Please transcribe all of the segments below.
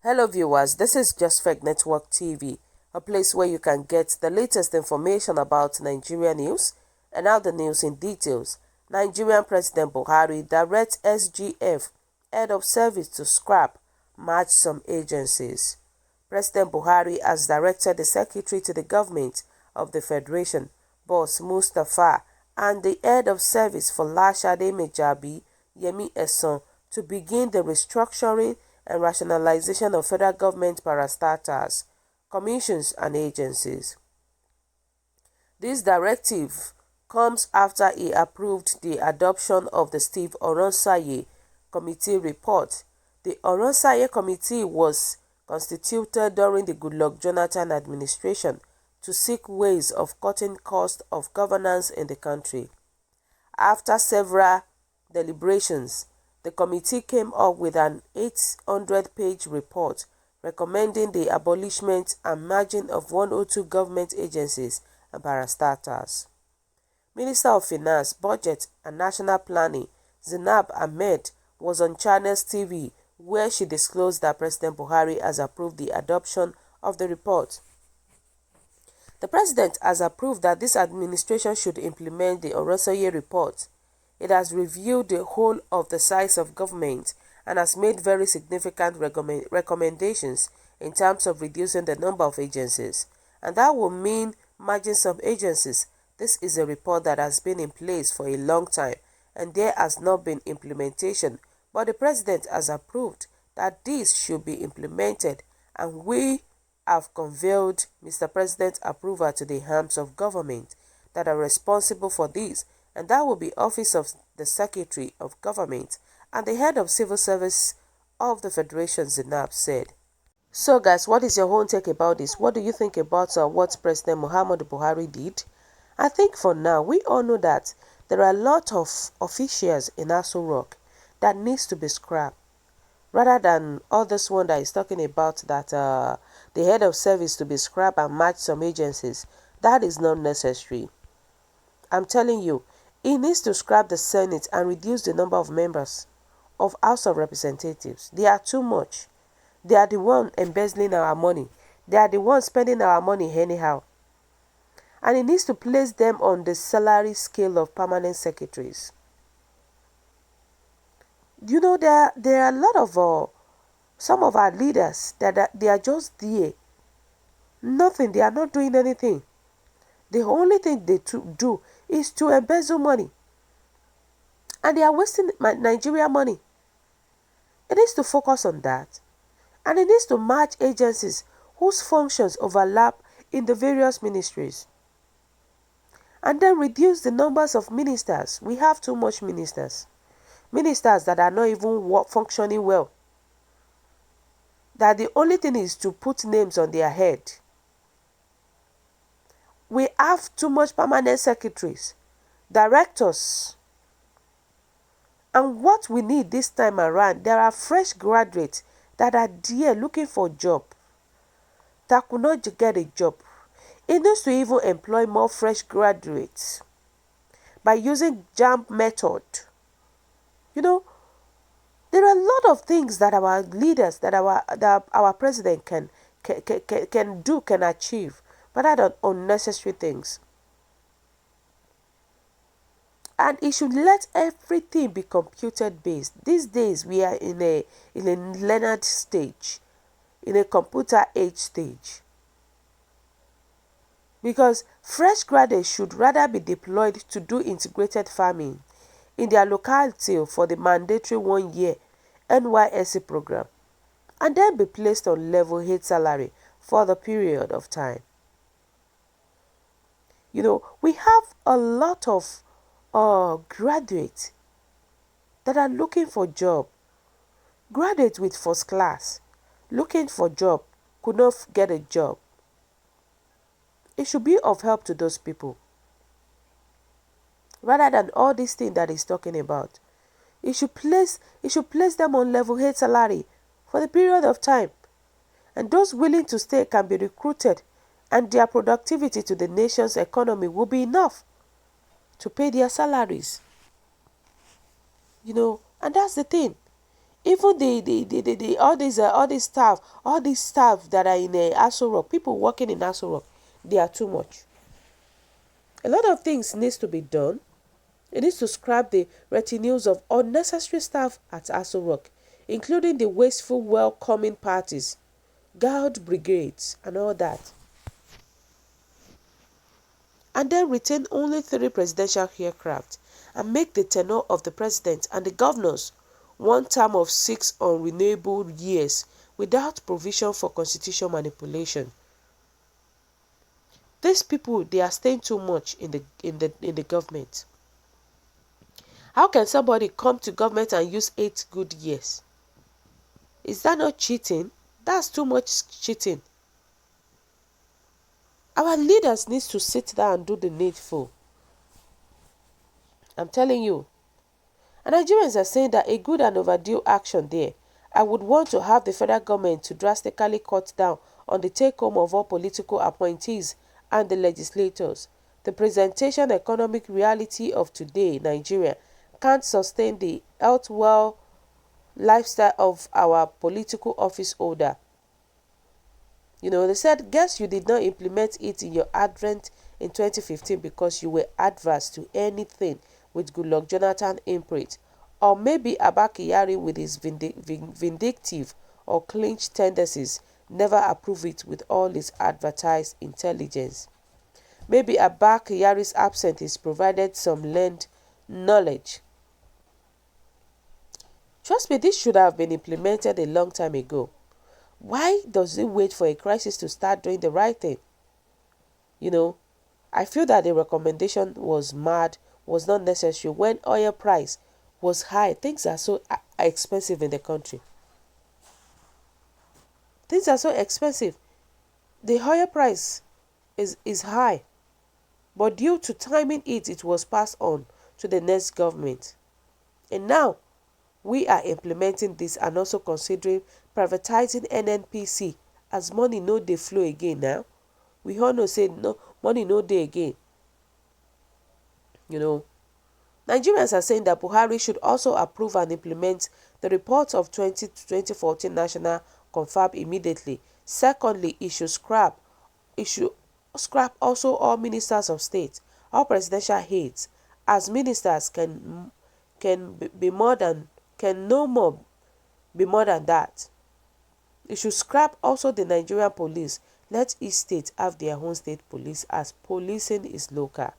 Hello viewers, this is Just Fake Network TV, a place where you can get the latest information about Nigeria news and now the news in details. Nigerian President Buhari directs SGF, head of service, to scrap, merge some agencies. President Buhari has directed the Secretary to the Government of the Federation, Boss Mustapha, and the head of service for Lashade Mejabi, Yemi Eson, to begin the restructuring and rationalization of federal government parastatals, commissions and agencies. This directive comes after he approved the adoption of the STRÚÇTUR1NG Committee report. The STRÚÇTUR1NG Committee was constituted during the Goodluck Jonathan administration to seek ways of cutting costs of governance in the country. After several deliberations, the committee came up with an 800-page report recommending the abolishment and merging of 102 government agencies and parastatals. Minister of Finance, Budget and National Planning, Zainab Ahmed, was on Channels TV where she disclosed that President Buhari has approved the adoption of the report. The president has approved that this administration should implement the STRÚÇTUR1NG report. It has reviewed the whole of the size of government and has made very significant recommendations in terms of reducing the number of agencies. And that will mean merging some agencies. This is a report that has been in place for a long time and there has not been implementation. But the president has approved that this should be implemented, and we have conveyed Mr. President's approval to the arms of government that are responsible for this, and that will be Office of the Secretary of Government and the Head of Civil Service of the Federation, Zainab said. So guys, what is your own take about this? What do you think about what President Muhammadu Buhari did? I think for now, we all know that there are a lot of officials in Aso Rock that needs to be scrapped. Rather than all this one that is talking about that the head of service to be scrapped and match some agencies, that is not necessary. I'm telling you, he needs to scrap the Senate and reduce the number of members of House of Representatives. They are too much. They are the ones embezzling our money. They are the ones spending our money anyhow. And he needs to place them on the salary scale of permanent secretaries. You know, there are a lot of some of our leaders that they are just there. Nothing. They are not doing anything. The only thing they do is to embezzle money. And they are wasting Nigeria money. It needs to focus on that. And it needs to match agencies whose functions overlap in the various ministries. And then reduce the numbers of ministers. We have too much ministers. Ministers that are not even functioning well. That the only thing is to put names on their head. We have too much permanent secretaries, directors. And what we need this time around, there are fresh graduates that are there looking for a job, that could not get a job. It needs to even employ more fresh graduates by using JAMB method. You know, there are a lot of things that our leaders, that our president can achieve, but that are unnecessary things. And it should let everything be computer based. These days we are in a learned stage, in a computer age stage. Because fresh graduates should rather be deployed to do integrated farming in their locality for the mandatory 1-year NYSC program, and then be placed on level 8 salary for the period of time. You know, we have a lot of graduates that are looking for job. Graduates with first class looking for job could not get a job. It should be of help to those people. Rather than all these things that he's talking about. It should place them on level 8 salary for the period of time. And those willing to stay can be recruited, and their productivity to the nation's economy will be enough to pay their salaries. You know, and that's the thing. Even all these staff that are in Aso Rock, people working in Aso Rock, they are too much. A lot of things needs to be done. It needs to scrap the retinues of unnecessary staff at Aso Rock, including the wasteful welcoming parties, guard brigades, and all that. And then retain only 3 presidential aircraft and make the tenure of the president and the governors one term of 6 unrenewable years without provision for constitution manipulation. These people, they are staying too much in the government. How can somebody come to government and use 8 good years? Is that not cheating? That's too much cheating. Our leaders need to sit down and do the needful. I'm telling you. And Nigerians are saying that a good and overdue action there. I would want to have the federal government to drastically cut down on the take-home of all political appointees and the legislators. The presentation economic reality of today, Nigeria, can't sustain the health well lifestyle of our political office holder. You know, they said, guess you did not implement it in your advent in 2015 because you were adverse to anything with Goodluck Jonathan imprint, or maybe Abba Kyari with his vindictive or clinched tendencies never approve it with all his advertised intelligence. Maybe Abba Kyari's absence is provided some learned knowledge. Trust me, this should have been implemented a long time ago. Why does it wait for a crisis to start doing the right thing? You know, I feel that the recommendation was mad, was not necessary when oil price was high. Things are so expensive in the country. Things are so expensive. The oil price is high. But due to timing it was passed on to the next government. And now, we are implementing this and also considering privatizing NNPC as money no dey flow again now. We all know say no money no dey again. You know, Nigerians are saying that Buhari should also approve and implement the report of 2014 National Confab immediately. Secondly, it should scrap also all ministers of state, all presidential aides, as ministers can no more be more than that. It should scrap also the Nigerian police. Let each state have their own state police as policing is local.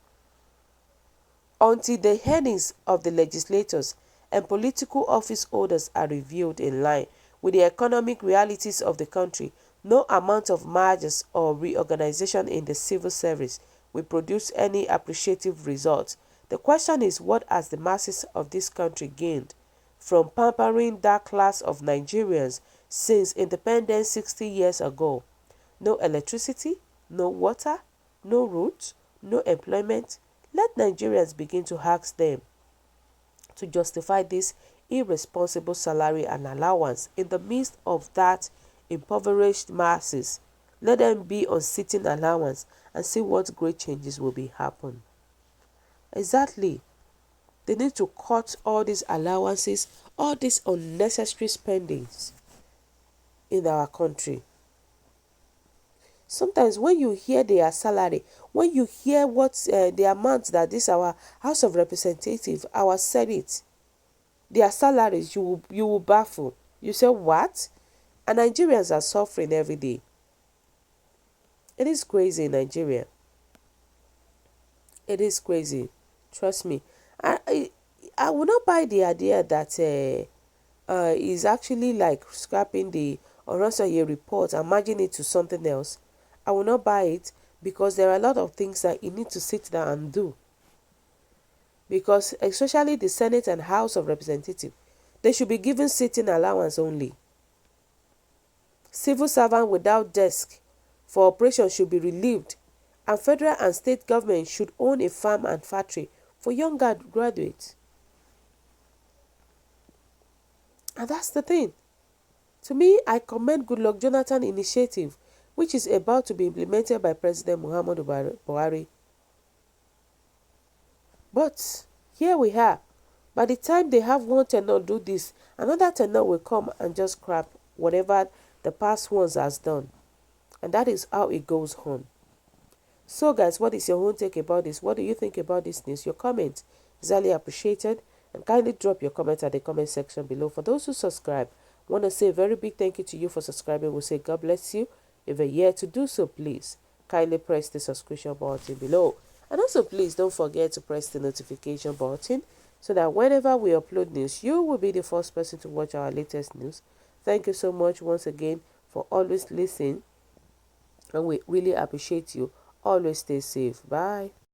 Until the earnings of the legislators and political office holders are reviewed in line with the economic realities of the country, no amount of mergers or reorganization in the civil service will produce any appreciative results. The question is, what has the masses of this country gained from pampering that class of Nigerians since independence 60 years ago? No electricity, no water, no roads, no employment. Let Nigerians begin to ask them to justify this irresponsible salary and allowance in the midst of that impoverished masses. Let them be on sitting allowance and see what great changes will be happen. Exactly. They need to cut all these allowances, all these unnecessary spendings in our country. Sometimes when you hear their salary, when you hear what the amount that this our House of Representatives, our Senate, their salaries, you will baffle. You say, what? And Nigerians are suffering every day. It is crazy in Nigeria. It is crazy. Trust me. I will not buy the idea that is actually like scrapping the Oronsaye report and merging it to something else. I will not buy it because there are a lot of things that you need to sit down and do. Because especially the Senate and House of Representatives, they should be given sitting allowance only. Civil servant without desk for operation should be relieved, and federal and state government should own a farm and factory for young graduates. And that's the thing. To me, I commend Goodluck Jonathan initiative, which is about to be implemented by President Muhammadu Buhari. But here we are. By the time they have one tenor do this, another tenor will come and just scrap whatever the past ones has done. And that is how it goes on. So guys, what is your own take about this? What do you think about this news? Your comment is highly appreciated, and kindly drop your comment at the comment section below. For those who subscribe, I want to say a very big thank you to you for subscribing. We'll say God bless you. If you're yet to do so, please kindly press the subscription button below. And also please don't forget to press the notification button so that whenever we upload news, you will be the first person to watch our latest news. Thank you so much once again for always listening, and we really appreciate you. Always stay safe. Bye.